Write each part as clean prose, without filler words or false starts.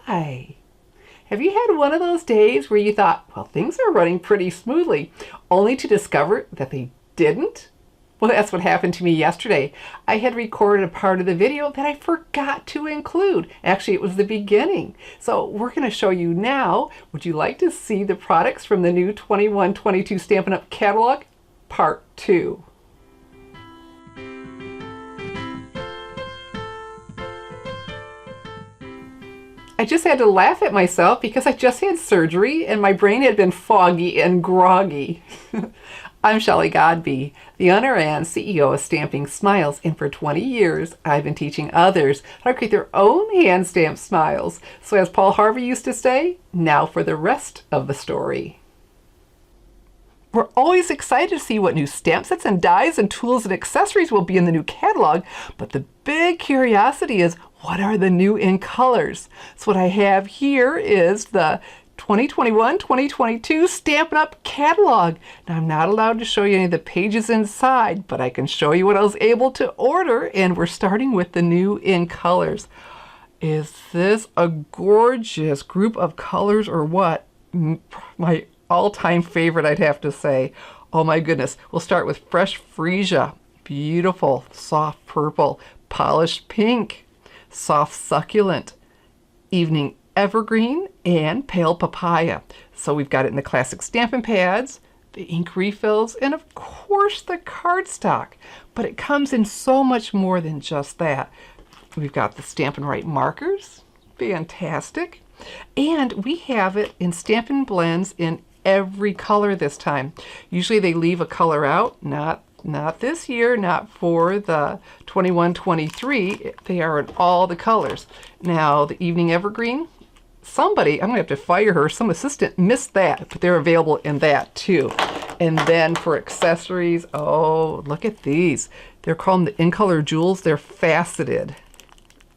Hi! Have you had one of those days where you thought, well, things are running pretty smoothly, only to discover that they didn't? Well, that's what happened to me yesterday. I had recorded a part of the video that I forgot to include. Actually, it was the beginning. So we're going to show you now. Would you like to see the products from the new 21-22 Stampin' Up! Catalog? Part 2. I just had to laugh at myself because I just had surgery and my brain had been foggy and groggy. I'm Shelley Godby, the owner and CEO of Stamping Smiles, and for 20 years I've been teaching others how to create their own hand stamped smiles. So as Paul Harvey used to say, now for the rest of the story. We're always excited to see what new stamp sets and dies and tools and accessories will be in the new catalog, but the big curiosity is, what are the new in colors? So what I have here is the 2021-2022 Stampin' Up! Catalog. Now I'm not allowed to show you any of the pages inside, but I can show you what I was able to order, and we're starting with the new in colors. Is this a gorgeous group of colors or what? My all-time favorite, I'd have to say. Oh my goodness. We'll start with Fresh Freesia. Beautiful, soft purple, polished pink, soft succulent, evening evergreen, and pale papaya. So we've got it in the classic Stampin' Pads, the ink refills, and of course the cardstock. But it comes in so much more than just that. We've got the Stampin' Right markers, fantastic. And we have it in Stampin' Blends in every color this time. Usually they leave a color out, not this year, not for the 21-23. They are in all the colors. Now the evening evergreen, somebody, I'm gonna have to fire her, some assistant missed that, but they're available in that too. And then for accessories, oh, look at these. They're called the in color jewels. They're faceted,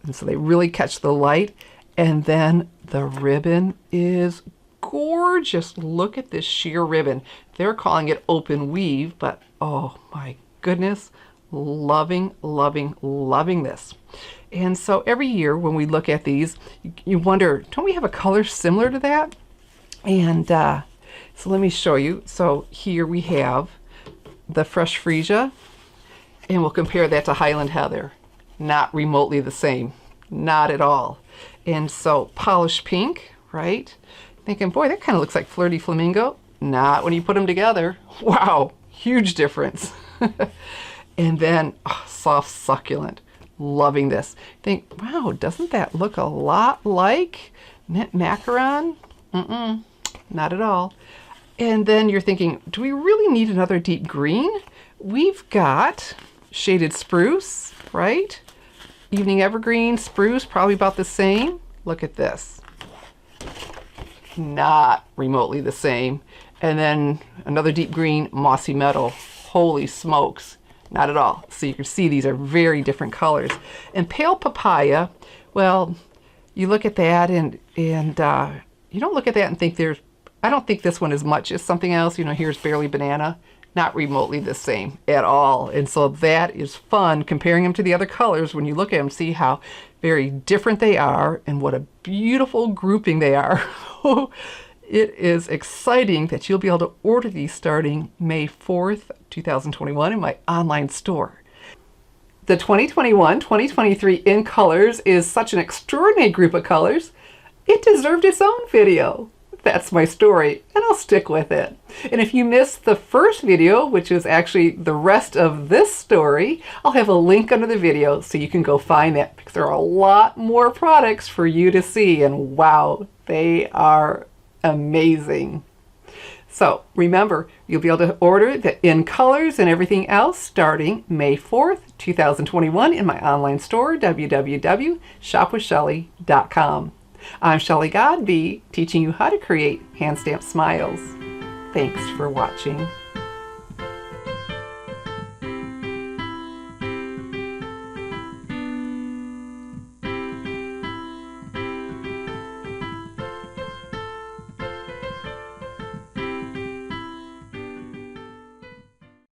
and so they really catch the light. And then the ribbon is gorgeous. Look at this sheer ribbon. They're calling it open weave, but oh my goodness, loving, loving, loving this. And so every year when we look at these, you wonder, don't we have a color similar to that? And so let me show you. So here we have the Fresh Freesia, and we'll compare that to Highland Heather. Not remotely the same, not at all. And so polished pink, right? Thinking, boy, that kind of looks like Flirty Flamingo. Not when you put them together. Wow, huge difference. And then soft succulent. Loving this. Think, wow, doesn't that look a lot like Mint Macaron? Not at all. And then you're thinking, do we really need another deep green? We've got shaded spruce, right? Evening evergreen, spruce, probably about the same. Look at this. Not remotely the same. And then another deep green, mossy meadow. Holy smokes. Not at all. So you can see these are very different colors. And pale papaya, well, you look at that and you don't look at that and think there's, I don't think this one is much as something else. You know, here's barely banana. Not remotely the same at all. And so that is fun comparing them to the other colors. When you look at them, see how very different they are and what a beautiful grouping they are. It is exciting that you'll be able to order these starting May 4th, 2021 in my online store. The 2021-2023 in colors is such an extraordinary group of colors. It deserved its own video. That's my story, and I'll stick with it. And if you missed the first video, which is actually the rest of this story, I'll have a link under the video so you can go find that, because there are a lot more products for you to see, and wow, they are amazing. So remember, you'll be able to order the in colors and everything else starting May 4th, 2021 in my online store, www.shopwithshelley.com. I'm Shelley Godby, teaching you how to create hand stamped smiles. Thanks for watching.